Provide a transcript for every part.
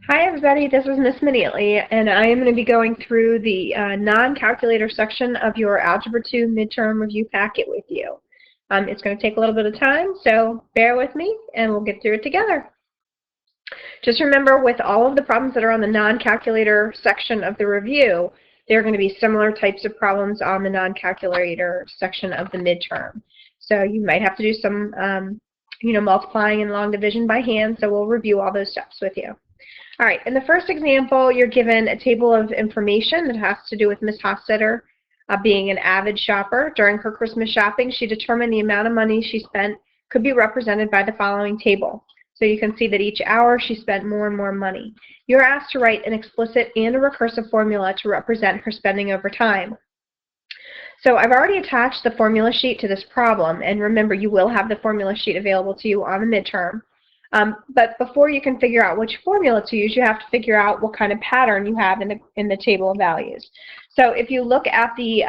Hi everybody, this is Miss Immediately, and I am going to be going through the non-calculator section of your Algebra 2 midterm review packet with you. It's going to take a little bit of time, so bear with me and we'll get through it together. Just remember, with all of the problems that are on the non-calculator section of the review, there are going to be similar types of problems on the non-calculator section of the midterm. So you might have to do some multiplying and long division by hand, so we'll review all those steps with you. All right, in the first example, you're given a table of information that has to do with Miss Hofstetter being an avid shopper. During her Christmas shopping, she determined the amount of money she spent could be represented by the following table. So you can see that each hour she spent more and more money. You're asked to write an explicit and a recursive formula to represent her spending over time. So I've already attached the formula sheet to this problem, and remember, you will have the formula sheet available to you on the midterm. But before you can figure out which formula to use, you have to figure out what kind of pattern you have in the table of values. So if you look at the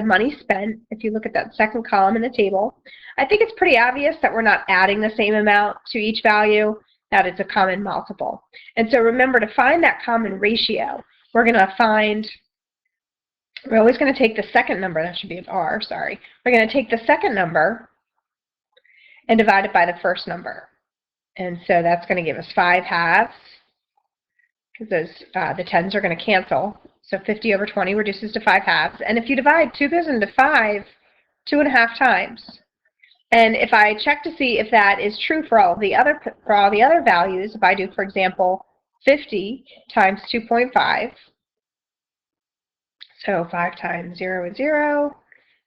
money spent, if you look at that second column in the table, I think it's pretty obvious that we're not adding the same amount to each value, that it's a common multiple. And so remember, to find that common ratio, we're always going to take the second number, that should be an R, sorry. We're going to take the second number and divide it by the first number. And so that's going to give us 5 halves, because the 10s are going to cancel. So 50 over 20 reduces to 5 halves. And if you divide 2 goes into 5 2.5 times. And if I check to see if that is true for all the other values, if I do, for example, 50 times 2.5, so 5 times 0 is 0,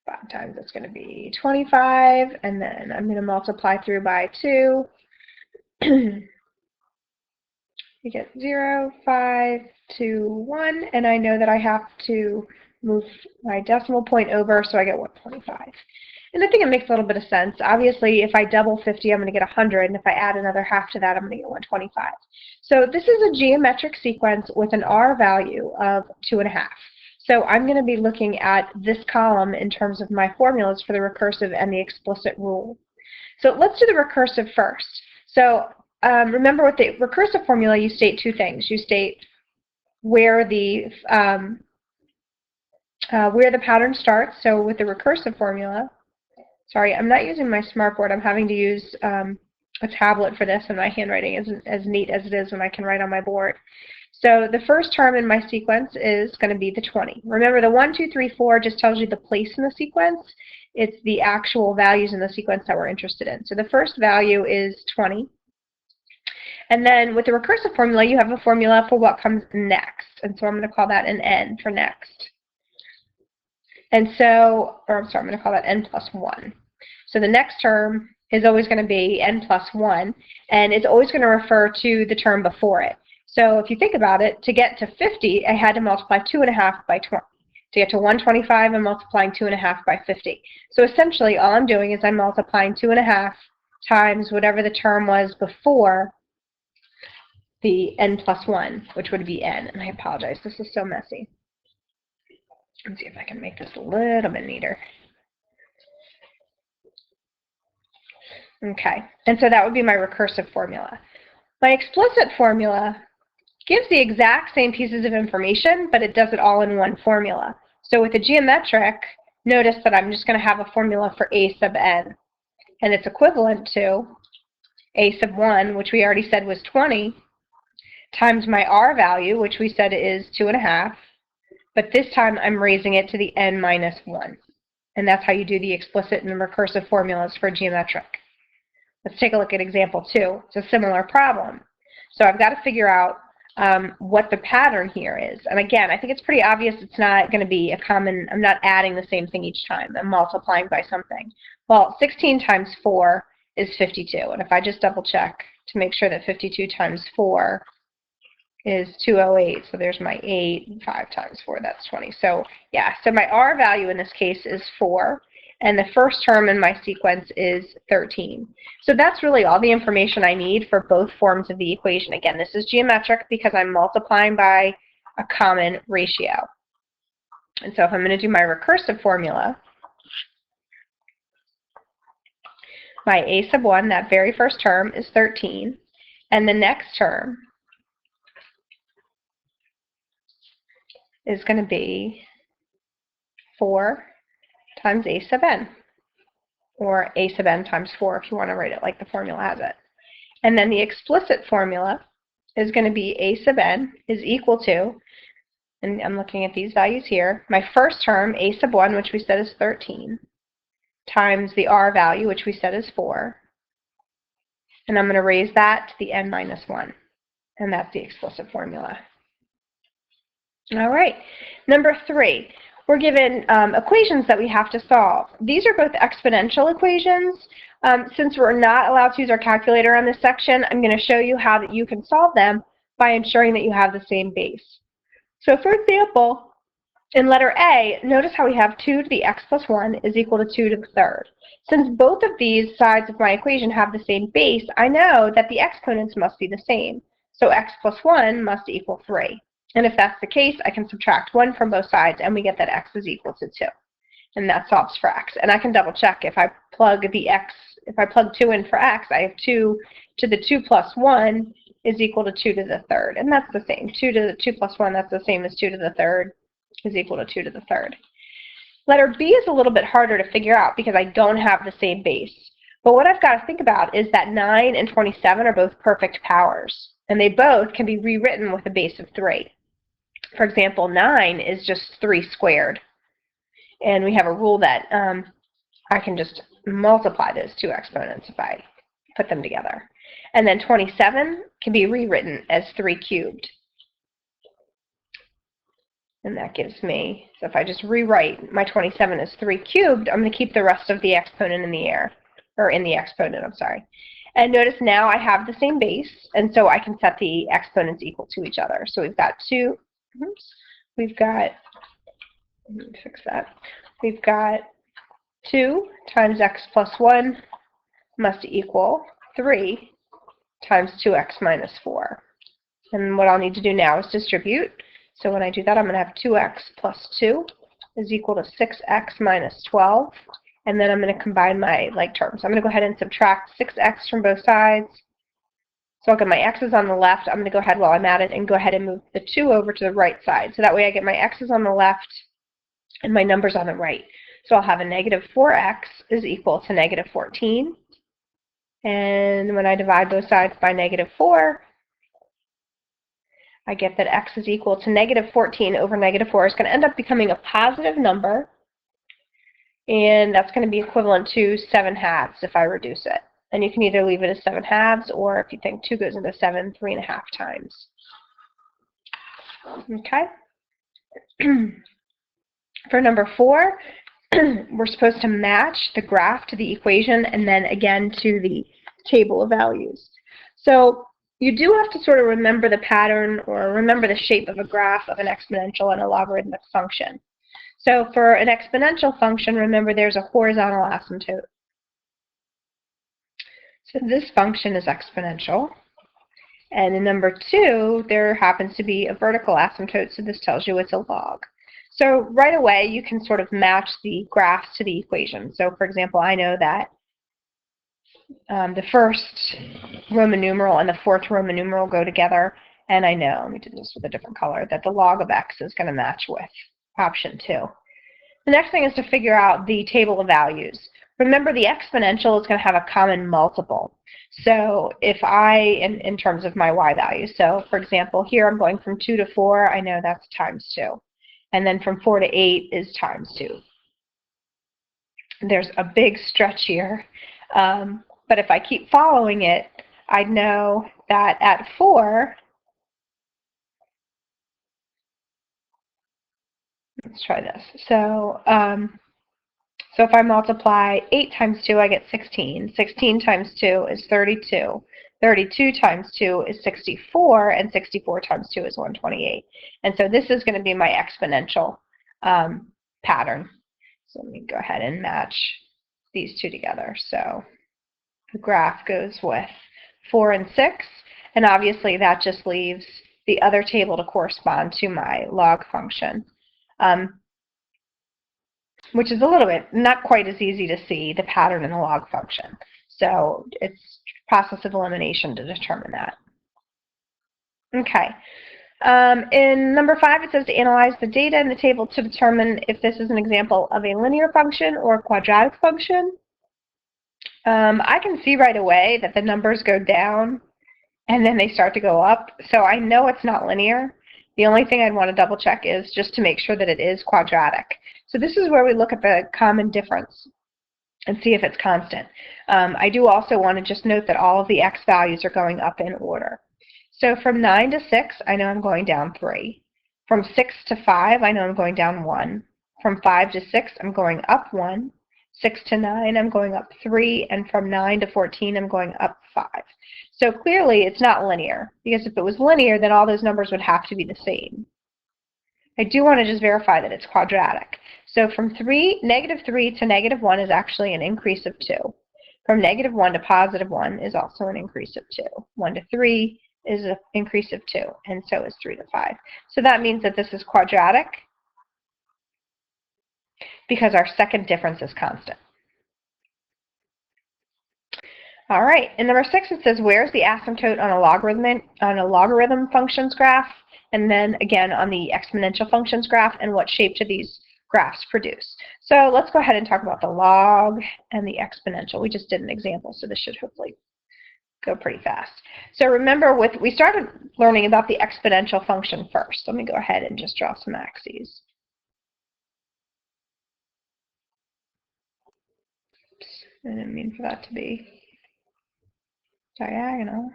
5 times it's going to be 25, and then I'm going to multiply through by 2. You get 0, 5, 2, 1, and I know that I have to move my decimal point over, so I get 125. And I think it makes a little bit of sense. Obviously, if I double 50, I'm going to get 100, and if I add another half to that, I'm going to get 125. So this is a geometric sequence with an R value of 2.5. So I'm going to be looking at this column in terms of my formulas for the recursive and the explicit rule. So let's do the recursive first. So remember, with the recursive formula, you state two things. You state where the pattern starts. So with the recursive formula, sorry, I'm not using my smartboard. I'm having to use a tablet for this, and my handwriting isn't as neat as it is when I can write on my board. So the first term in my sequence is going to be the 20. Remember, the 1, 2, 3, 4 just tells you the place in the sequence. It's the actual values in the sequence that we're interested in. So the first value is 20. And then with the recursive formula, you have a formula for what comes next. And so I'm going to call that an n for next. And so, I'm going to call that n plus 1. So the next term is always going to be n plus 1, and it's always going to refer to the term before it. So if you think about it, to get to 50, I had to multiply 2.5 by 20. To get to 125, I'm multiplying 2.5 by 50. So essentially, all I'm doing is I'm multiplying 2.5 times whatever the term was before the n plus 1, which would be n. And I apologize, this is so messy. Let's see if I can make this a little bit neater. Okay, and so that would be my recursive formula. My explicit formula gives the exact same pieces of information, but it does it all in one formula. So with the geometric, notice that I'm just going to have a formula for a sub n, and it's equivalent to a sub 1, which we already said was 20, times my r value, which we said is 2.5, but this time I'm raising it to the n minus 1. And that's how you do the explicit and the recursive formulas for geometric. Let's take a look at example 2. It's a similar problem. So I've got to figure out what the pattern here is. And again, I think it's pretty obvious it's not going to be a common, I'm not adding the same thing each time. I'm multiplying by something. Well, 16 times 4 is 52. And if I just double check to make sure that 52 times 4 is 208, so there's my 8, and 5 times 4, that's 20. So yeah, so my R value in this case is 4, and the first term in my sequence is 13. So that's really all the information I need for both forms of the equation. Again, this is geometric because I'm multiplying by a common ratio. And so if I'm going to do my recursive formula, my a sub 1, that very first term, is 13, and the next term is going to be 4 times a sub n, or a sub n times 4 if you want to write it like the formula has it. And then the explicit formula is going to be a sub n is equal to, and I'm looking at these values here, my first term, a sub 1, which we said is 13, times the r value, which we said is 4, and I'm going to raise that to the n minus 1, and that's the explicit formula. All right, number 3, we're given equations that we have to solve. These are both exponential equations. Since we're not allowed to use our calculator on this section, I'm going to show you how that you can solve them by ensuring that you have the same base. So for example, in letter A, notice how we have 2 to the x plus 1 is equal to 2 to the third. Since both of these sides of my equation have the same base, I know that the exponents must be the same. So x plus 1 must equal 3. And if that's the case, I can subtract 1 from both sides, and we get that x is equal to 2. And that solves for x. And I can double check if I plug 2 in for x, I have 2 to the 2 plus 1 is equal to 2 to the third. And that's the same. 2 to the 2 plus 1, that's the same as 2 to the third is equal to 2 to the third. Letter B is a little bit harder to figure out because I don't have the same base. But what I've got to think about is that 9 and 27 are both perfect powers. And they both can be rewritten with a base of 3. For example, 9 is just 3 squared. And we have a rule that I can just multiply those two exponents if I put them together. And then 27 can be rewritten as 3 cubed. And that gives me, so if I just rewrite my 27 as 3 cubed, I'm going to keep the rest of the exponent in the air, or in the exponent, I'm sorry. And notice now I have the same base, and so I can set the exponents equal to each other. So we've got let me fix that. We've got 2 times x plus 1 must equal 3 times 2x minus 4. And what I'll need to do now is distribute. So when I do that, I'm going to have 2x plus 2 is equal to 6x minus 12. And then I'm going to combine my like terms. I'm going to go ahead and subtract 6x from both sides. So I'll get my x's on the left. I'm going to go ahead while I'm at it and go ahead and move the 2 over to the right side. So that way I get my x's on the left and my numbers on the right. So I'll have a negative 4x is equal to negative 14. And when I divide both sides by negative 4, I get that x is equal to negative 14 over negative 4 is going to end up becoming a positive number. And that's going to be equivalent to 7/2 if I reduce it. And you can either leave it as 7/2, or if you think 2 goes into 7, 3.5 times. Okay? For number 4, we're supposed to match the graph to the equation and then again to the table of values. So you do have to sort of remember the pattern or remember the shape of a graph of an exponential and a logarithmic function. So for an exponential function, remember there's a horizontal asymptote. So this function is exponential. And in number 2, there happens to be a vertical asymptote, so this tells you it's a log. So right away, you can sort of match the graphs to the equation. So for example, I know that the first Roman numeral and the fourth Roman numeral go together, and I know, let me do this with a different color, that the log of x is going to match with option 2. The next thing is to figure out the table of values. Remember, the exponential is going to have a common multiple. So if in terms of my y value, so for example, here I'm going from 2 to 4, I know that's times 2. And then from 4 to 8 is times 2. There's a big stretch here. But if I keep following it, I know that at 4, let's try this. So, so if I multiply 8 times 2, I get 16. 16 times 2 is 32. 32 times 2 is 64, and 64 times 2 is 128. And so this is going to be my exponential pattern. So let me go ahead and match these two together. So the graph goes with 4 and 6, and obviously that just leaves the other table to correspond to my log function, which is a little bit not quite as easy to see the pattern in the log function. So it's process of elimination to determine that. Okay, In number 5, it says to analyze the data in the table to determine if this is an example of a linear function or a quadratic function. I can see right away that the numbers go down and then they start to go up, so I know it's not linear. The only thing I'd want to double check is just to make sure that it is quadratic. So this is where we look at the common difference and see if it's constant. I do also want to just note that all of the x values are going up in order. So from 9 to 6, I know I'm going down 3. From 6 to 5, I know I'm going down 1. From 5 to 6, I'm going up 1. 6 to 9, I'm going up 3. And from 9 to 14, I'm going up 5. So clearly, it's not linear, because if it was linear, then all those numbers would have to be the same. I do want to just verify that it's quadratic. So from -3 to -1 is actually an increase of 2. From -1 to +1 is also an increase of 2. 1 to 3 is an increase of 2, and so is 3 to 5. So that means that this is quadratic because our second difference is constant. All right, in number 6 it says, where's the asymptote on a logarithm functions graph, and then again on the exponential functions graph, and what shape do these graphs produce? So let's go ahead and talk about the log and the exponential. We just did an example, so this should hopefully go pretty fast. So remember, we started learning about the exponential function first. Let me go ahead and just draw some axes. Oops, I didn't mean for that to be diagonal.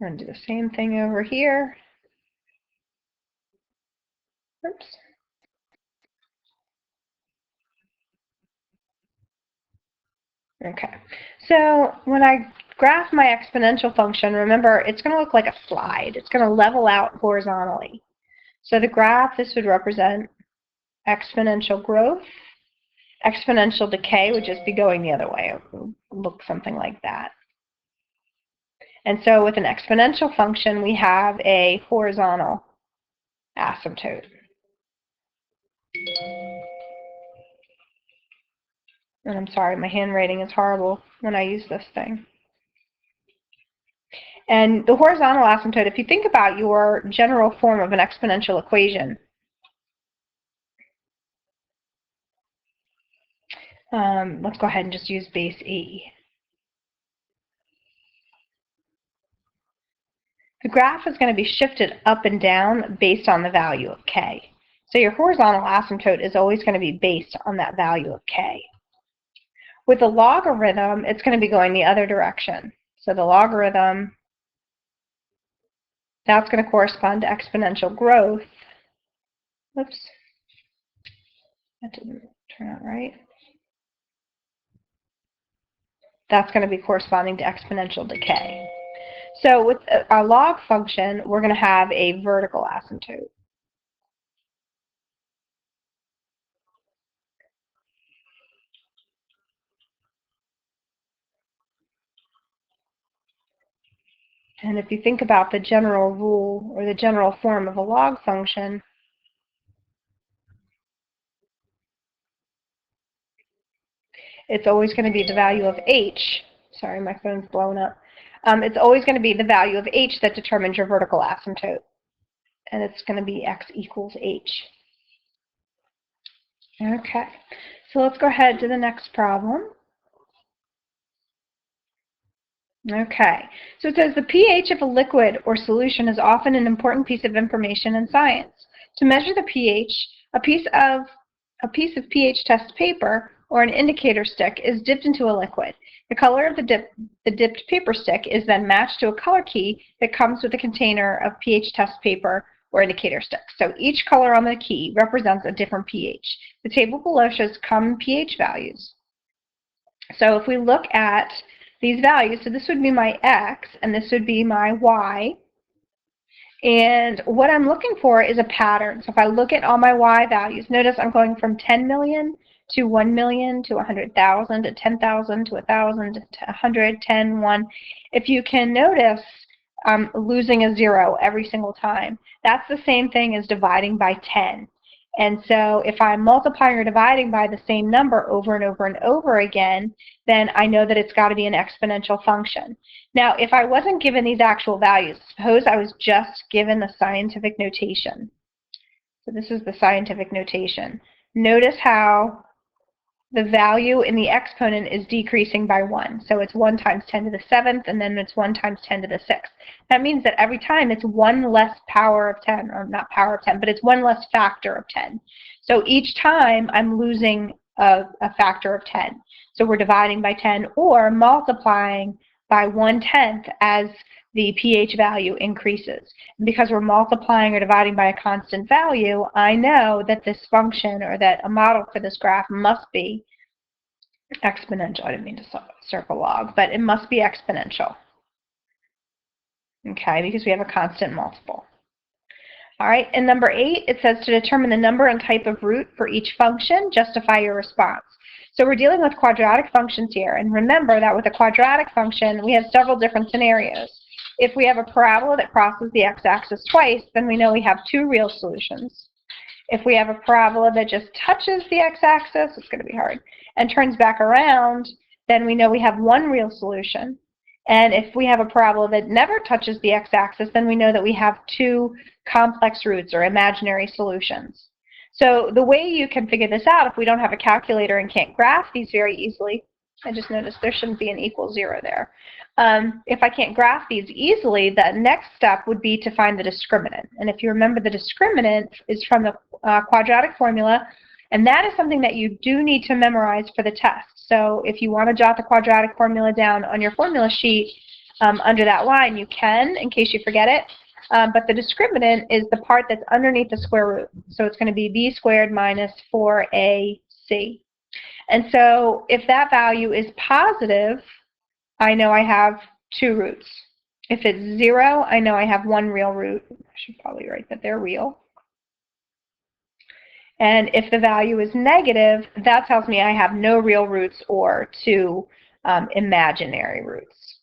We're going to do the same thing over here. Oops. Okay, so when I graph my exponential function, remember, it's going to look like a slide. It's going to level out horizontally. So the graph, this would represent exponential growth. Exponential decay would just be going the other way. It would look something like that. And so with an exponential function, we have a horizontal asymptote. And I'm sorry, my handwriting is horrible when I use this thing. And the horizontal asymptote, if you think about your general form of an exponential equation, let's go ahead and just use base E. The graph is going to be shifted up and down based on the value of k. So your horizontal asymptote is always going to be based on that value of k. With a logarithm, it's going to be going the other direction. So the logarithm, that's going to correspond to exponential growth. Oops, that didn't turn out right. That's going to be corresponding to exponential decay. So with our log function, we're going to have a vertical asymptote. And if you think about the general rule or the general form of a log function, it's always going to be the value of h. Sorry, my phone's blowing up. It's always going to be the value of h that determines your vertical asymptote. And it's going to be x equals h. Okay, so let's go ahead to the next problem. Okay, so it says the pH of a liquid or solution is often an important piece of information in science. To measure the pH, a piece of pH test paper or an indicator stick is dipped into a liquid. The color of the dipped paper stick is then matched to a color key that comes with a container of pH test paper or indicator stick. So each color on the key represents a different pH. The table below shows common pH values. So if we look at these values, so this would be my x and this would be my y. And what I'm looking for is a pattern. So if I look at all my y values, notice I'm going from 10 million to 1 million to 100,000 to 10,000 to 1,000 to 100, 10, 1. If you can notice, I'm losing a 0 every single time. That's the same thing as dividing by 10. And so if I'm multiplying or dividing by the same number over and over and over again, then I know that it's got to be an exponential function. Now, if I wasn't given these actual values, suppose I was just given the scientific notation. So this is the scientific notation. Notice how the value in the exponent is decreasing by 1. So it's 1 times 10 to the 7th, and then it's 1 times 10 to the 6th. That means that every time it's 1 less power of 10, or not power of 10, but it's 1 less factor of 10. So each time I'm losing a factor of 10. So we're dividing by 10 or multiplying by 1/10 as the pH value increases. And because we're multiplying or dividing by a constant value, I know that this function or that a model for this graph must be exponential. I didn't mean to circle log, but it must be exponential. Okay, because we have a constant multiple. All right, in number 8, it says to determine the number and type of root for each function, justify your response. So we're dealing with quadratic functions here, and remember that with a quadratic function, we have several different scenarios. If we have a parabola that crosses the x-axis twice, then we know we have 2 real solutions. If we have a parabola that just touches the x-axis, it's going to be hard, and turns back around, then we know we have 1 real solution. And if we have a parabola that never touches the x-axis, then we know that we have 2 complex roots or imaginary solutions. So the way you can figure this out, if we don't have a calculator and can't graph these very easily, I just noticed there shouldn't be an equal 0 there. If I can't graph these easily, the next step would be to find the discriminant. And if you remember, the discriminant is from the quadratic formula, and that is something that you do need to memorize for the test. So if you want to jot the quadratic formula down on your formula sheet under that line, you can, in case you forget it. But the discriminant is the part that's underneath the square root. So it's going to be b squared minus 4ac. And so if that value is positive, I know I have 2 roots. If it's 0, I know I have 1 real root. I should probably write that they're real. And if the value is negative, that tells me I have no real roots or 2 imaginary roots.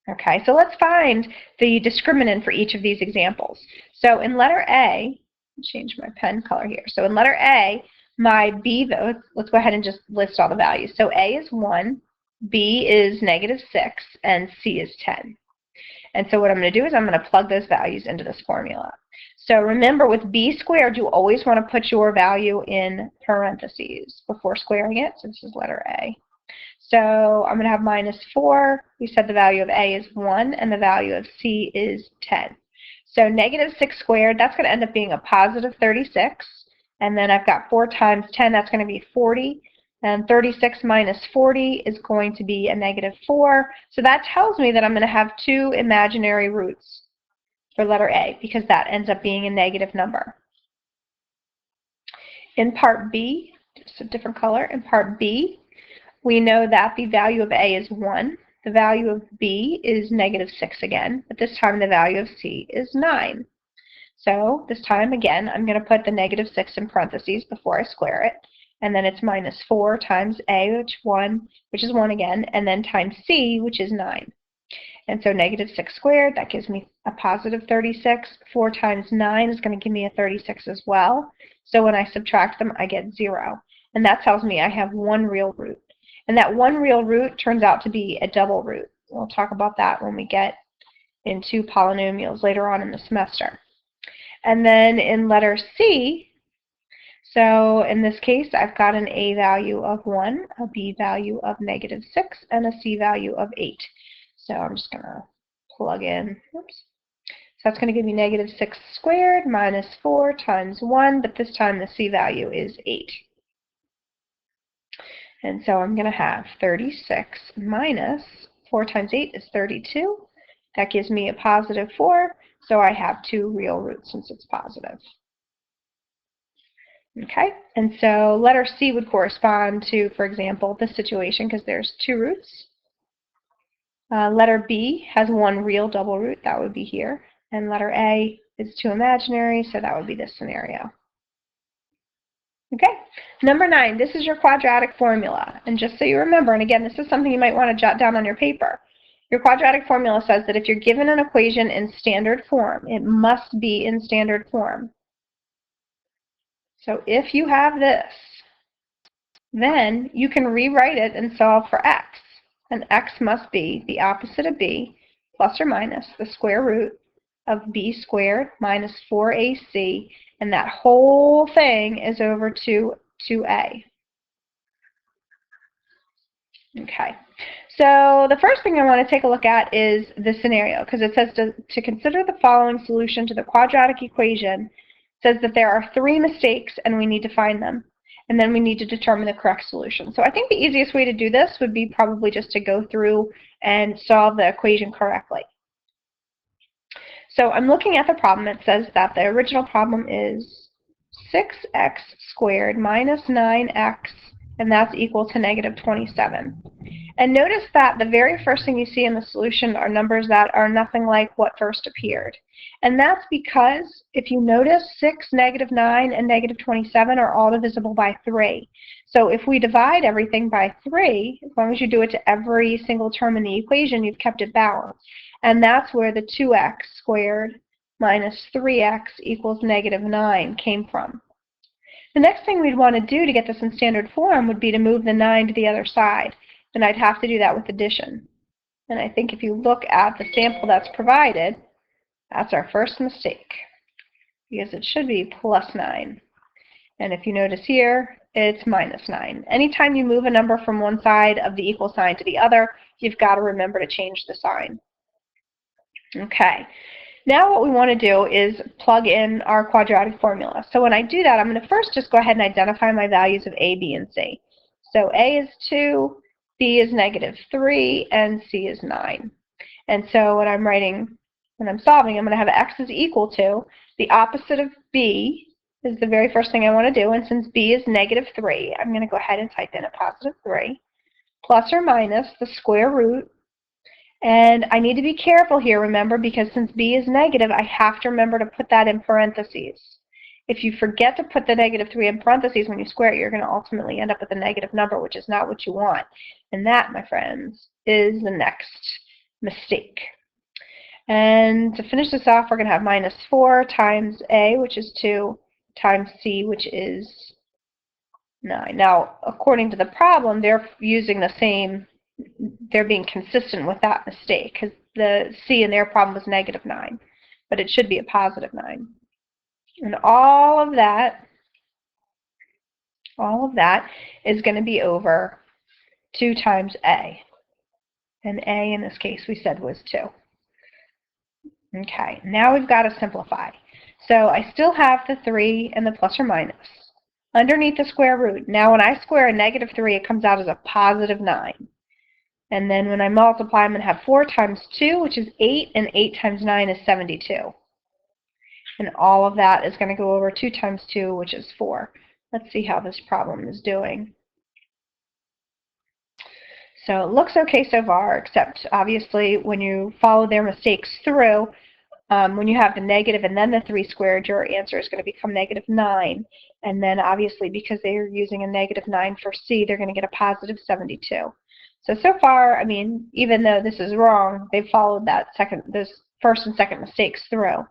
Okay, so let's find the discriminant for each of these examples. So in letter A, change my pen color here. So in letter A, my b, let's go ahead and just list all the values. So A is 1, B is -6, and C is 10. And so what I'm going to do is I'm going to plug those values into this formula. So remember, with b squared, you always want to put your value in parentheses before squaring it. So this is letter A. So I'm going to have -4. We said the value of A is 1, and the value of C is 10. So -6 squared, that's going to end up being a positive 36. And then I've got 4 times 10, that's going to be 40. And 36 minus 40 is going to be a -4. So that tells me that I'm going to have 2 imaginary roots for letter A, because that ends up being a negative number. In part B, just a different color, in part B, we know that the value of A is 1. The value of B is -6 again, but this time the value of C is 9. So this time, again, I'm going to put the -6 in parentheses before I square it. And then it's -4 times A, which is 1 again, and then times C, which is 9. And so -6 squared, that gives me a positive 36. 4 times 9 is going to give me a 36 as well. So when I subtract them, I get 0. And that tells me I have 1 real root. And that 1 real root turns out to be a double root. We'll talk about that when we get into polynomials later on in the semester. And then in letter C, so in this case, I've got an A value of 1, a B value of -6, and a C value of 8. So I'm just going to plug in, oops. So that's going to give me -6 squared minus 4 times 1, but this time the C value is 8. And so I'm going to have 36 minus 4 times 8 is 32. That gives me a positive 4, so I have 2 real roots since it's positive. Okay, and so letter C would correspond to, for example, this situation because there's 2 roots. Letter B has 1 real double root, that would be here. And letter A is 2 imaginary, so that would be this scenario. Okay, number 9, this is your quadratic formula. And just so you remember, and again, this is something you might want to jot down on your paper. Your quadratic formula says that if you're given an equation in standard form, it must be in standard form. So if you have this, then you can rewrite it and solve for x. And x must be the opposite of b plus or minus the square root of b squared minus 4ac, and that whole thing is over 2a. Okay, so the first thing I want to take a look at is the scenario, because it says to consider the following solution to the quadratic equation. It says that there are 3 mistakes and we need to find them, and then we need to determine the correct solution. So I think the easiest way to do this would be probably just to go through and solve the equation correctly. So I'm looking at the problem. It says that the original problem is 6x squared minus 9x, and that's equal to negative 27. And notice that the very first thing you see in the solution are numbers that are nothing like what first appeared. And that's because, if you notice, 6, negative 9, and negative 27 are all divisible by 3. So if we divide everything by 3, as long as you do it to every single term in the equation, you've kept it balanced. And that's where the 2x squared minus 3x equals negative 9 came from. The next thing we'd want to do to get this in standard form would be to move the 9 to the other side. And I'd have to do that with addition. And I think if you look at the sample that's provided, that's our first mistake, because it should be plus 9. And if you notice here, it's minus 9. Anytime you move a number from one side of the equal sign to the other, you've got to remember to change the sign. Okay. Now what we want to do is plug in our quadratic formula. So when I do that, I'm going to first just go ahead and identify my values of a, b, and c. So a is 2, b is negative 3, and c is 9. And so when I'm solving, I'm going to have x is equal to the opposite of b is the very first thing I want to do. And since b is negative 3, I'm going to go ahead and type in a positive 3 plus or minus the square root. And I need to be careful here, remember, because since b is negative, I have to remember to put that in parentheses. If you forget to put the negative 3 in parentheses when you square it, you're going to ultimately end up with a negative number, which is not what you want. And that, my friends, is the next mistake. And to finish this off, we're going to have minus 4 times a, which is 2, times c, which is 9. Now, according to the problem, they're using the same, they're being consistent with that mistake, because the c in their problem was negative 9, but it should be a positive 9. And all of that is going to be over 2 times a. And a in this case we said was 2. Okay, now we've got to simplify. So I still have the 3 and the plus or minus underneath the square root. Now when I square a negative 3, it comes out as a positive 9. And then when I multiply, I'm going to have 4 times 2, which is 8, and 8 times 9 is 72. And all of that is going to go over 2 times 2, which is 4. Let's see how this problem is doing. So it looks okay so far, except obviously when you follow their mistakes through, when you have the negative and then the 3 squared, your answer is going to become negative 9. And then obviously because they're using a negative 9 for c, they're going to get a positive 72. So far, I mean, even though this is wrong, they've followed those first and second mistakes through.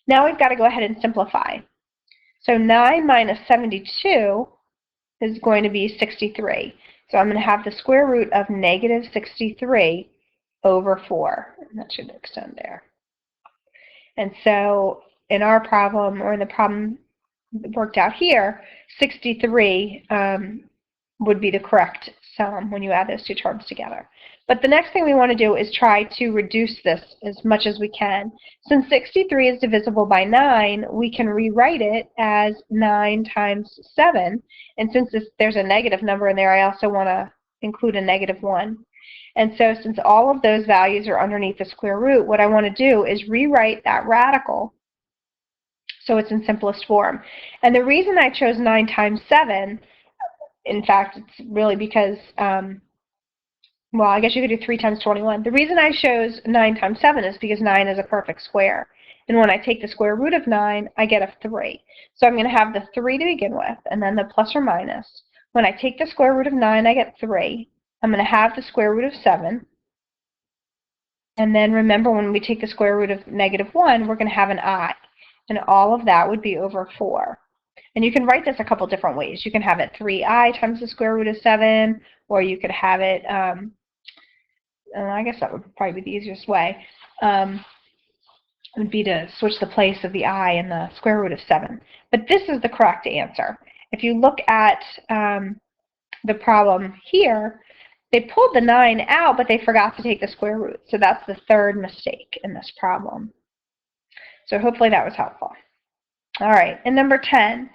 Now we've got to go ahead and simplify. So 9 minus 72 is going to be 63. So I'm going to have the square root of negative 63 over 4. And that should extend there. And so in our problem, or in the problem that worked out here, 63 would be the correct sum when you add those two terms together. But the next thing we want to do is try to reduce this as much as we can. Since 63 is divisible by 9, we can rewrite it as 9 times 7. And since there's a negative number in there, I also want to include a negative 1. And so since all of those values are underneath the square root, what I want to do is rewrite that radical so it's in simplest form. And the reason I chose 9 times 7, in fact, it's really because, well, I guess you could do 3 times 21. The reason I chose 9 times 7 is because 9 is a perfect square. And when I take the square root of 9, I get a 3. So I'm going to have the 3 to begin with, and then the plus or minus. When I take the square root of 9, I get 3. I'm going to have the square root of 7. And then remember, when we take the square root of negative 1, we're going to have an I. And all of that would be over 4. And you can write this a couple different ways. You can have it 3i times the square root of 7, or you could have it, I guess that would probably be the easiest way, would be to switch the place of the I and the square root of 7. But this is the correct answer. If you look at the problem here, they pulled the 9 out, but they forgot to take the square root. So that's the third mistake in this problem. So hopefully that was helpful. All right, and number 10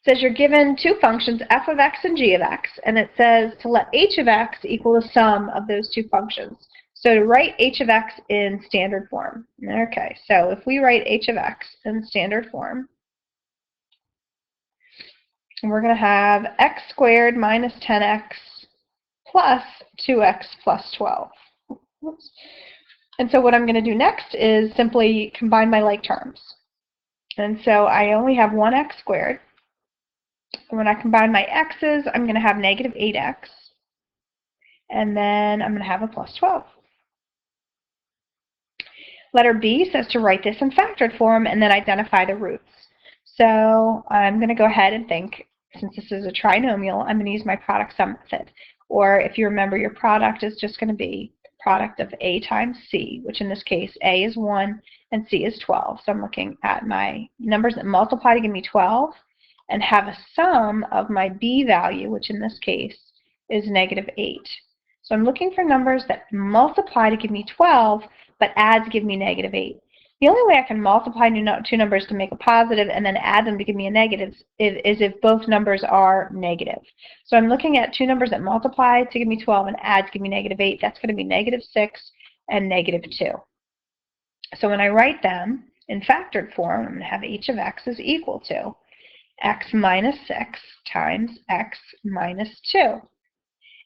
says you're given two functions, f of x and g of x, and it says to let h of x equal the sum of those two functions. So to write h of x in standard form. Okay, so if we write h of x in standard form, we're going to have x squared minus 10x plus 2x plus 12. Oops. And so what I'm going to do next is simply combine my like terms. And so I only have 1x squared. And when I combine my x's, I'm going to have negative 8x. And then I'm going to have a plus 12. Letter B says to write this in factored form and then identify the roots. So I'm going to go ahead and think, since this is a trinomial, I'm going to use my product sum method. Or if you remember, your product is just going to be the product of A times C, which in this case, A is 1 and C is 12. So I'm looking at my numbers that multiply to give me 12 and have a sum of my B value, which in this case is negative 8. So I'm looking for numbers that multiply to give me 12, but add to give me negative 8. The only way I can multiply two numbers to make a positive and then add them to give me a negative is if both numbers are negative. So I'm looking at two numbers that multiply to give me 12 and add to give me negative 8. That's going to be negative 6 and negative 2. So when I write them in factored form, I'm going to have h of x is equal to x minus 6 times x minus 2.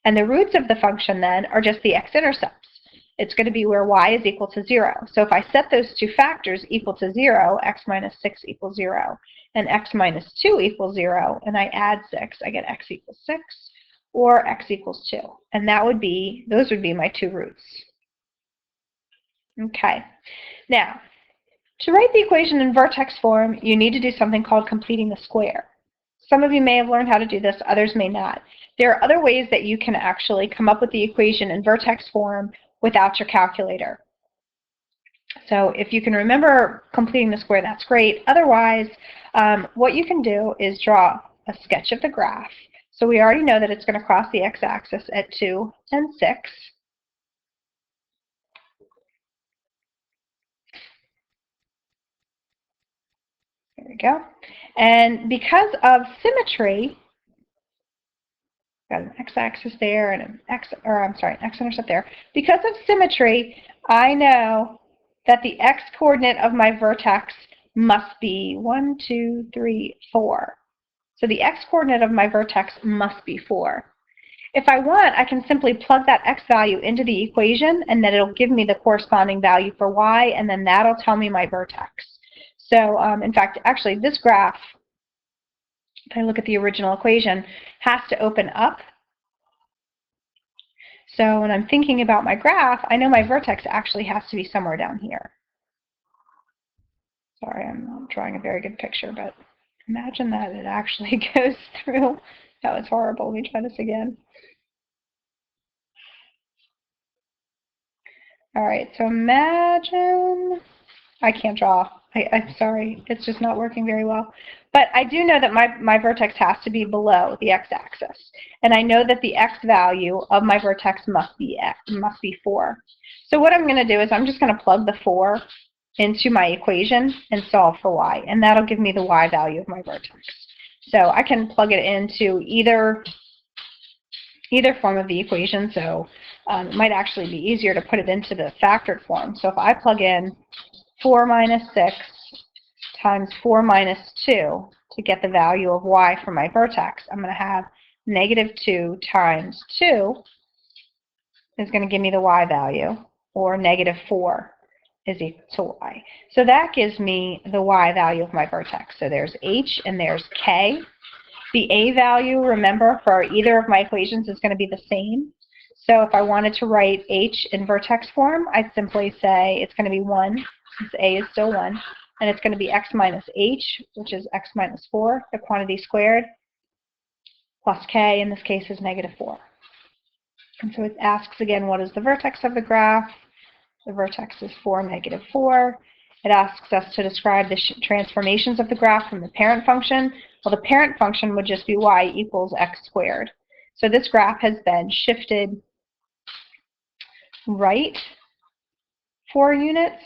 And the roots of the function then are just the x-intercepts. It's going to be where y is equal to 0. So if I set those two factors equal to 0, x minus 6 equals 0, and x minus 2 equals 0, and I add 6, I get x equals 6, or x equals 2. And those would be my two roots. Okay. Now, to write the equation in vertex form, you need to do something called completing the square. Some of you may have learned how to do this, others may not. There are other ways that you can actually come up with the equation in vertex form without your calculator. So if you can remember completing the square, that's great. Otherwise, what you can do is draw a sketch of the graph. So we already know that it's going to cross the x-axis at 2 and 6. There we go. And because of symmetry, got an x-axis there and an x-intercept there. Because of symmetry, I know that the x-coordinate of my vertex must be 1, 2, 3, 4. So the x-coordinate of my vertex must be 4. If I want, I can simply plug that x value into the equation, and then it'll give me the corresponding value for y, and then that'll tell me my vertex. So, in fact, actually, this graph, if I look at the original equation, has to open up. So when I'm thinking about my graph, I know my vertex actually has to be somewhere down here. Sorry, I'm not drawing a very good picture, but imagine that it actually goes through. That was horrible. Let me try this again. All right, so imagine, I can't draw. I'm sorry, it's just not working very well. But I do know that my vertex has to be below the x-axis. And I know that the x value of my vertex must be 4. So what I'm going to do is I'm just going to plug the 4 into my equation and solve for y. And that'll give me the y value of my vertex. So I can plug it into either form of the equation. So it might actually be easier to put it into the factored form. So if I plug in 4 minus 6 times 4 minus 2 to get the value of y for my vertex, I'm going to have negative 2 times 2 is going to give me the y value, or negative 4 is equal to y. So that gives me the y value of my vertex. So there's h and there's k. The a value, remember, for either of my equations is going to be the same. So if I wanted to write h in vertex form, I'd simply say it's going to be 1, since a is still 1, and it's going to be x minus h, which is x minus 4, the quantity squared, plus k, in this case, is negative 4. And so it asks again, what is the vertex of the graph? The vertex is 4, negative 4. It asks us to describe the transformations of the graph from the parent function. Well, the parent function would just be y equals x squared. So this graph has been shifted right 4 units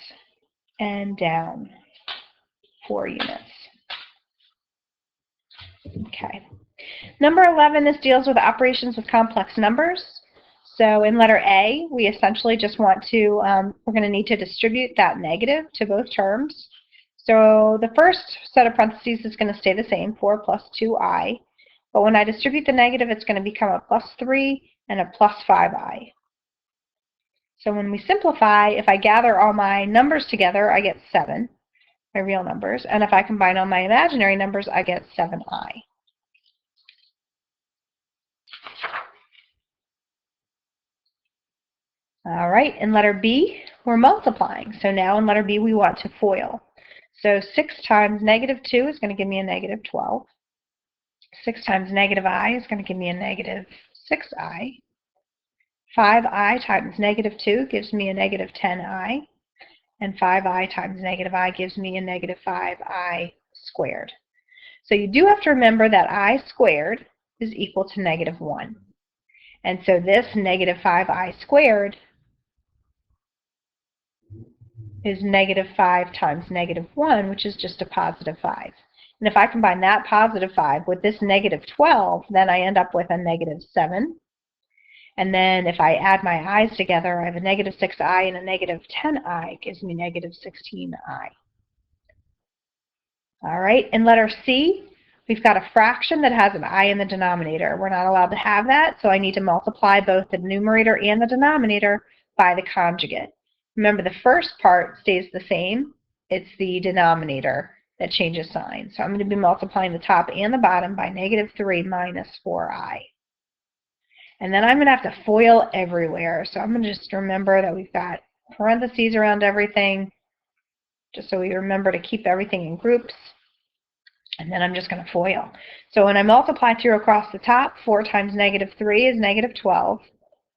and down 4 units. Okay. Number 11, this deals with operations with complex numbers. So in letter A, we essentially just want to, we're going to need to distribute that negative to both terms. So the first set of parentheses is going to stay the same, 4 plus 2i. But when I distribute the negative, it's going to become a plus 3 and a plus 5i. So when we simplify, if I gather all my numbers together, I get 7, my real numbers. And if I combine all my imaginary numbers, I get 7i. All right, in letter B, we're multiplying. So now in letter B, we want to FOIL. So 6 times negative 2 is going to give me a negative 12. 6 times negative I is going to give me a negative 6i. 5i times negative 2 gives me a negative 10i. And 5i times negative I gives me a negative 5i squared. So you do have to remember that I squared is equal to negative 1. And so this negative 5i squared is negative 5 times negative 1, which is just a positive 5. And if I combine that positive 5 with this negative 12, then I end up with a negative 7. And then if I add my i's together, I have a negative 6i and a negative 10i gives me negative 16i. All right, in letter C, we've got a fraction that has an I in the denominator. We're not allowed to have that, so I need to multiply both the numerator and the denominator by the conjugate. Remember, the first part stays the same. It's the denominator that changes sign. So I'm going to be multiplying the top and the bottom by negative 3 minus 4i. And then I'm going to have to FOIL everywhere. So I'm going to just remember that we've got parentheses around everything, just so we remember to keep everything in groups. And then I'm just going to FOIL. So when I multiply through across the top, 4 times negative 3 is negative 12.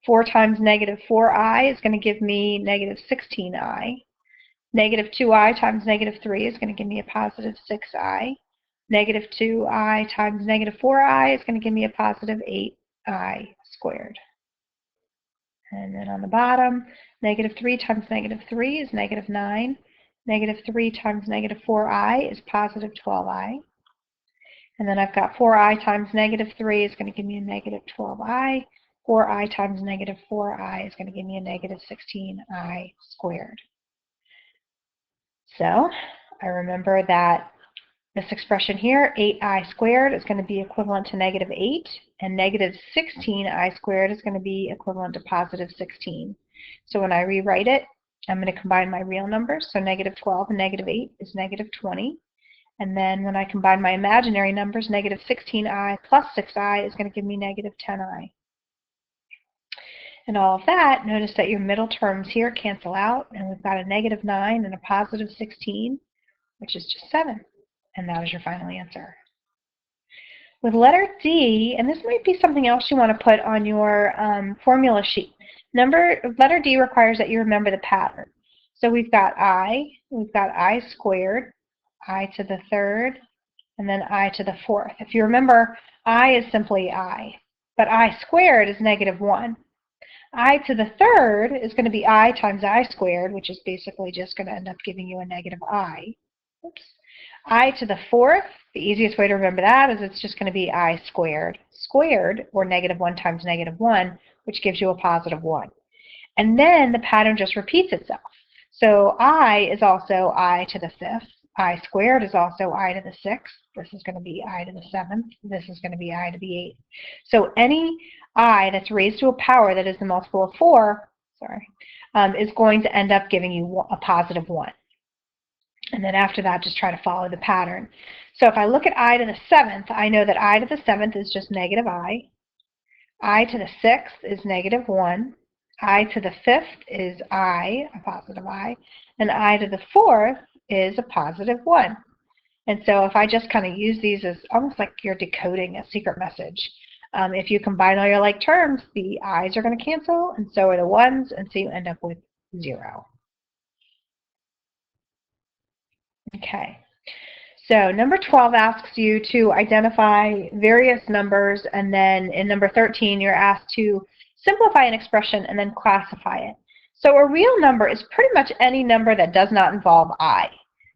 4 times negative 4i is going to give me negative 16i. Negative 2i times negative 3 is going to give me a positive 6i. Negative 2i times negative 4i is going to give me a positive 8i squared. And then on the bottom, negative 3 times negative 3 is negative 9. Negative 3 times negative 4i is positive 12i. And then I've got 4i times negative 3 is going to give me a negative 12i. 4i times negative 4i is going to give me a negative 16i squared. So I remember that this expression here, 8i squared, is going to be equivalent to negative 8, and negative 16i squared is going to be equivalent to positive 16. So when I rewrite it, I'm going to combine my real numbers. So negative 12 and negative 8 is negative 20. And then when I combine my imaginary numbers, negative 16i plus 6i is going to give me negative 10i. And all of that, notice that your middle terms here cancel out, and we've got a negative 9 and a positive 16, which is just 7. And that is your final answer. With letter D, and this might be something else you want to put on your formula sheet. Letter D requires that you remember the pattern. So we've got I squared, I to the third, and then I to the fourth. If you remember, I is simply I, but I squared is negative 1. I to the third is going to be I times I squared, which is basically just going to end up giving you a negative I. Oops. I to the fourth, the easiest way to remember that is it's just going to be I squared, or negative 1 times negative 1, which gives you a positive 1. And then the pattern just repeats itself. So I is also I to the fifth. I squared is also I to the sixth. This is going to be I to the seventh. This is going to be I to the eighth. So any I that's raised to a power that is the multiple of 4, is going to end up giving you a positive 1. And then after that, just try to follow the pattern. So if I look at I to the 7th, I know that I to the 7th is just negative I to the 6th is negative 1. I to the 5th is I, a positive I. And I to the 4th is a positive 1. And so if I just kind of use these as almost like you're decoding a secret message, if you combine all your like terms, the i's are going to cancel, and so are the 1's, and so you end up with 0. Okay. So number 12 asks you to identify various numbers, and then in number 13 you're asked to simplify an expression and then classify it. So a real number is pretty much any number that does not involve I.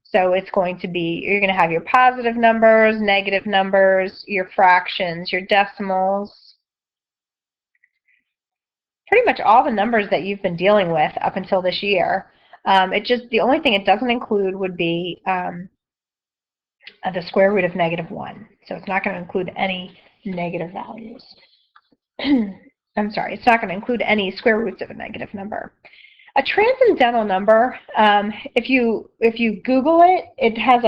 So it's going to be, you're going to have your positive numbers, negative numbers, your fractions, your decimals, pretty much all the numbers that you've been dealing with up until this year. The only thing it doesn't include would be the square root of -1. So it's not going to include any negative values. I'm sorry, it's not going to include any square roots of a negative number. A transcendental number, if you Google it, it has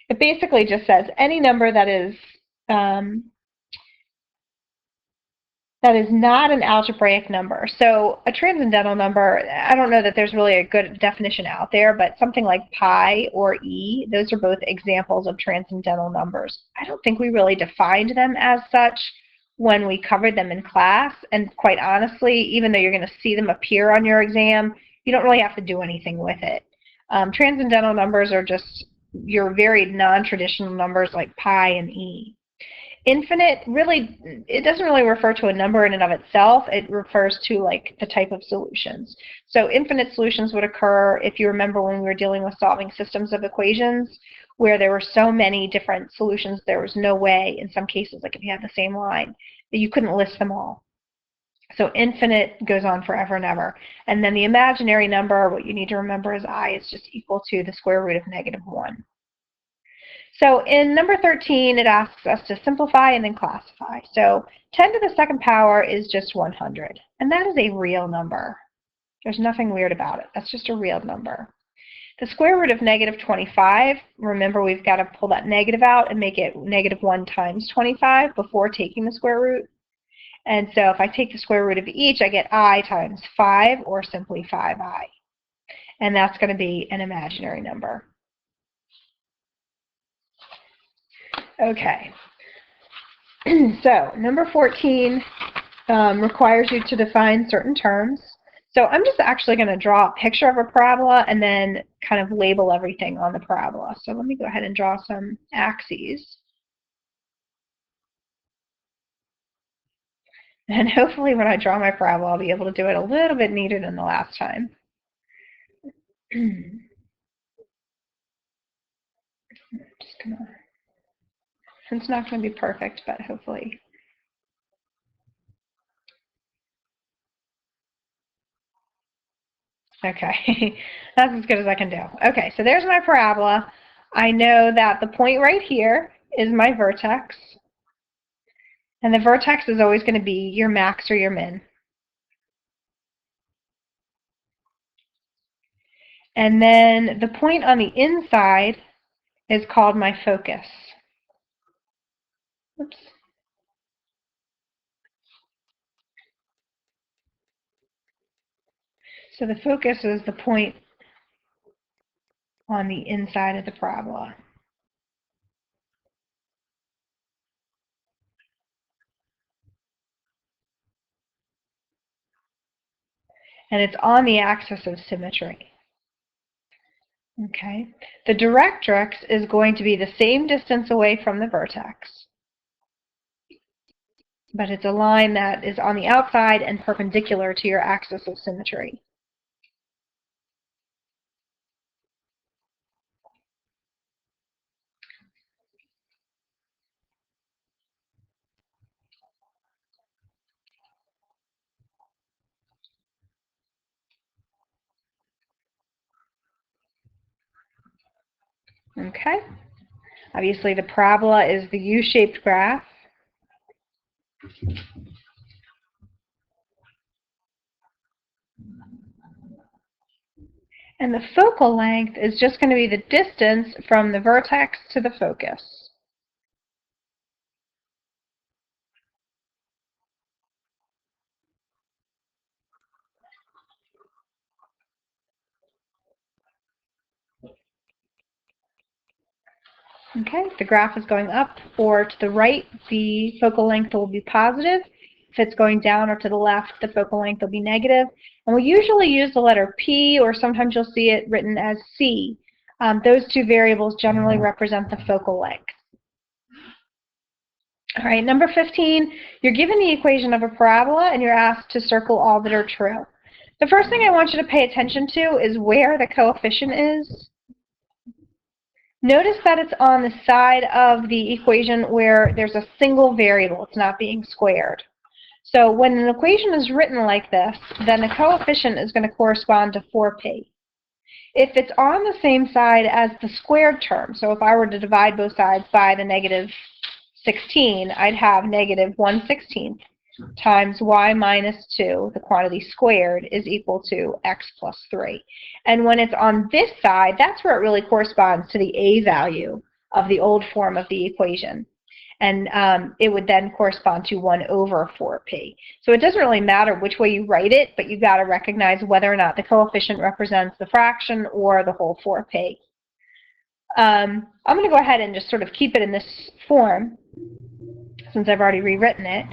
it basically just says any number that is not an algebraic number. So a transcendental number, I don't know that there's really a good definition out there, but something like pi or e, those are both examples of transcendental numbers. I don't think we really defined them as such when we covered them in class, and quite honestly, even though you're going to see them appear on your exam, you don't really have to do anything with it. Transcendental numbers are just your very non-traditional numbers like pi and e. Infinite, really, it doesn't really refer to a number in and of itself. It refers to like the type of solutions. So infinite solutions would occur if you remember when we were dealing with solving systems of equations where there were so many different solutions, there was no way, in some cases, like if you had the same line, that you couldn't list them all. So infinite goes on forever and ever. And then the imaginary number, what you need to remember is I is just equal to the square root of -1. So in number 13, it asks us to simplify and then classify. So 10 to the second power is just 100, and that is a real number. There's nothing weird about it. That's just a real number. The square root of -25, remember we've got to pull that negative out and make it -1 times 25 before taking the square root. And so if I take the square root of each, I get I times 5, or simply 5i. And that's going to be an imaginary number. Okay, so number 14 requires you to define certain terms. So I'm just actually going to draw a picture of a parabola and then kind of label everything on the parabola. So let me go ahead and draw some axes. And hopefully when I draw my parabola, I'll be able to do it a little bit neater than the last time. Just gonna, it's not going to be perfect, but hopefully. Okay, that's as good as I can do. Okay, so there's my parabola. I know that the point right here is my vertex. And the vertex is always going to be your max or your min. And then the point on the inside is called my focus. Oops. So the focus is the point on the inside of the parabola. And it's on the axis of symmetry. Okay. The directrix is going to be the same distance away from the vertex, but it's a line that is on the outside and perpendicular to your axis of symmetry. Okay. Obviously, the parabola is the U-shaped graph. And the focal length is just going to be the distance from the vertex to the focus. Okay, if the graph is going up or to the right, the focal length will be positive. If it's going down or to the left, the focal length will be negative. And we usually use the letter P, or sometimes you'll see it written as C. Those two variables generally represent the focal length. All right, number 15, you're given the equation of a parabola and you're asked to circle all that are true. The first thing I want you to pay attention to is where the coefficient is. Notice that it's on the side of the equation where there's a single variable. It's not being squared. So when an equation is written like this, then the coefficient is going to correspond to 4p. If it's on the same side as the squared term, so if I were to divide both sides by the negative 16, I'd have negative 1/16 times y minus 2, the quantity squared, is equal to x plus 3. And when it's on this side, that's where it really corresponds to the a value of the old form of the equation. And it would then correspond to 1 over 4p. So it doesn't really matter which way you write it, but you've got to recognize whether or not the coefficient represents the fraction or the whole 4p. I'm going to go ahead and just sort of keep it in this form, since I've already rewritten it.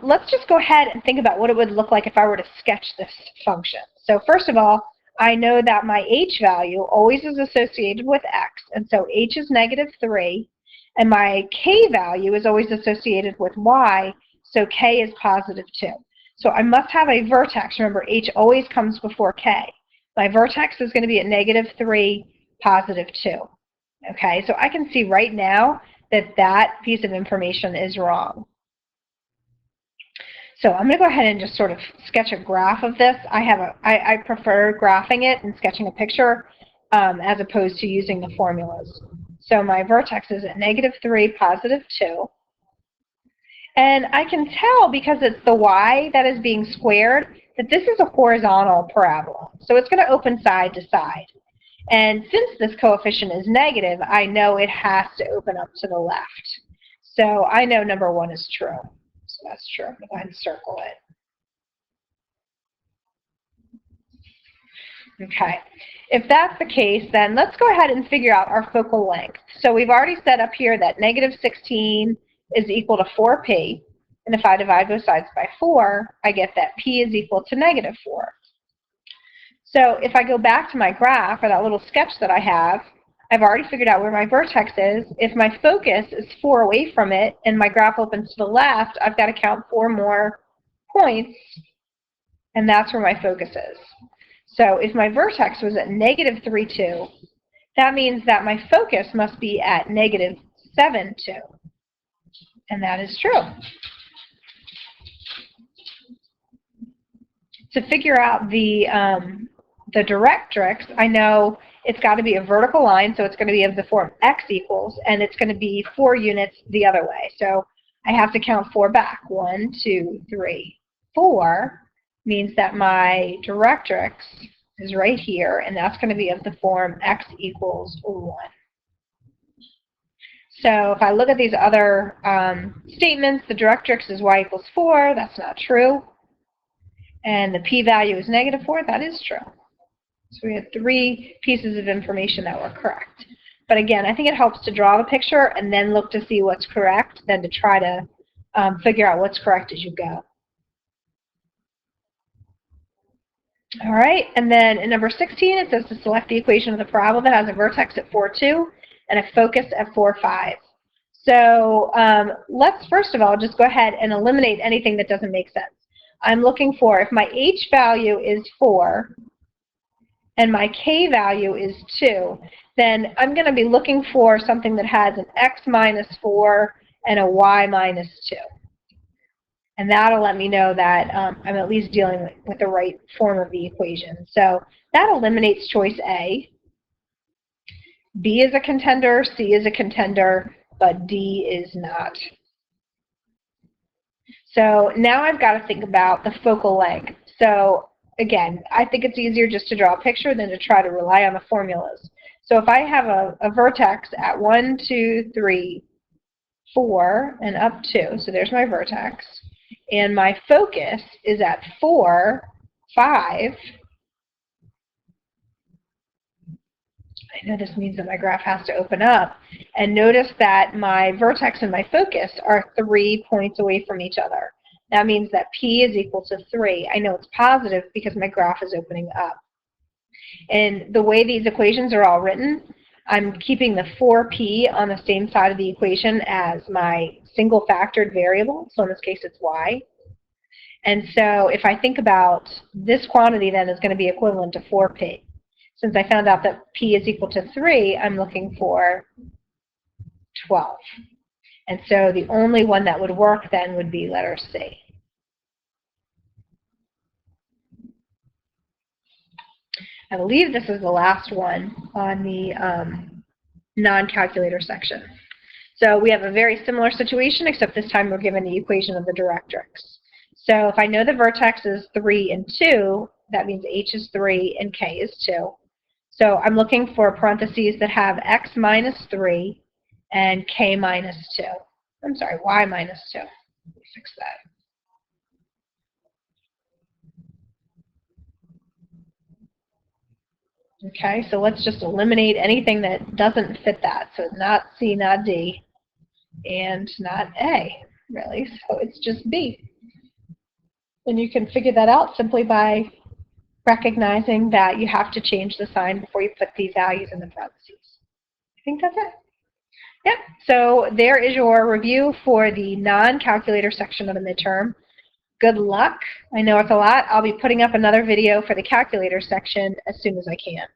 Let's just go ahead and think about what it would look like if I were to sketch this function. So first of all, I know that my h value always is associated with x, and so h is negative 3, and my k value is always associated with y, so k is positive 2. So I must have a vertex. Remember, h always comes before k. My vertex is going to be at negative 3, positive 2. Okay, so I can see right now that that piece of information is wrong. So I'm going to go ahead and just sort of sketch a graph of this. I prefer graphing it and sketching a picture as opposed to using the formulas. So my vertex is at negative 3, positive 2. And I can tell, because it's the y that is being squared, that this is a horizontal parabola. So it's going to open side to side. And since this coefficient is negative, I know it has to open up to the left. So I know number 1 is true. So that's true. I'm going to go ahead and circle it. Okay. If that's the case, then let's go ahead and figure out our focal length. So we've already set up here that negative 16 is equal to 4p. And if I divide both sides by 4, I get that p is equal to negative 4. So if I go back to my graph, or that little sketch that I have, I've already figured out where my vertex is. If my focus is 4 away from it and my graph opens to the left, I've got to count 4 more points, and that's where my focus is. So if my vertex was at negative 3, 2, that means that my focus must be at negative 7, 2. And that is true. To figure out the directrix, I know it's got to be a vertical line, so it's going to be of the form x equals, and it's going to be 4 units the other way. So I have to count 4 back. 1, 2, 3, 4 means that my directrix is right here, and that's going to be of the form x equals 1. So if I look at these other statements, the directrix is y equals 4. That's not true. And the p-value is negative 4. That is true. So we had 3 pieces of information that were correct. But again, I think it helps to draw the picture and then look to see what's correct than to try to figure out what's correct as you go. All right, and then in number 16, it says to select the equation of the parabola that has a vertex at 4, 2 and a focus at 4, 5. So let's first of all just go ahead and eliminate anything that doesn't make sense. I'm looking for, if my h value is 4 and my k value is 2, then I'm going to be looking for something that has an x minus 4 and a y minus 2. And that'll let me know that I'm at least dealing with the right form of the equation. So that eliminates choice A. B is a contender, C is a contender, but D is not. So now I've got to think about the focal length. So again, I think it's easier just to draw a picture than to try to rely on the formulas. So if I have a vertex at 1, 2, 3, 4, and up 2, so there's my vertex, and my focus is at 4, 5, I know this means that my graph has to open up. And notice that my vertex and my focus are 3 points away from each other. That means that P is equal to 3. I know it's positive because my graph is opening up. And the way these equations are all written, I'm keeping the 4P on the same side of the equation as my single factored variable. So in this case, it's Y. And so if I think about this quantity, then is going to be equivalent to 4P. Since I found out that P is equal to 3, I'm looking for 12. And so the only one that would work then would be letter C. I believe this is the last one on the non-calculator section. So we have a very similar situation, except this time we're given the equation of the directrix. So if I know the vertex is 3 and 2, that means H is 3 and K is 2. So I'm looking for parentheses that have X minus 3 and K minus 2. I'm sorry, Y minus 2. Let me fix that. Okay, so let's just eliminate anything that doesn't fit that. So not C, not D, and not A, really. So it's just B. And you can figure that out simply by recognizing that you have to change the sign before you put these values in the parentheses. I think that's it. Yep, so there is your review for the non-calculator section of the midterm. Good luck. I know it's a lot. I'll be putting up another video for the calculator section as soon as I can.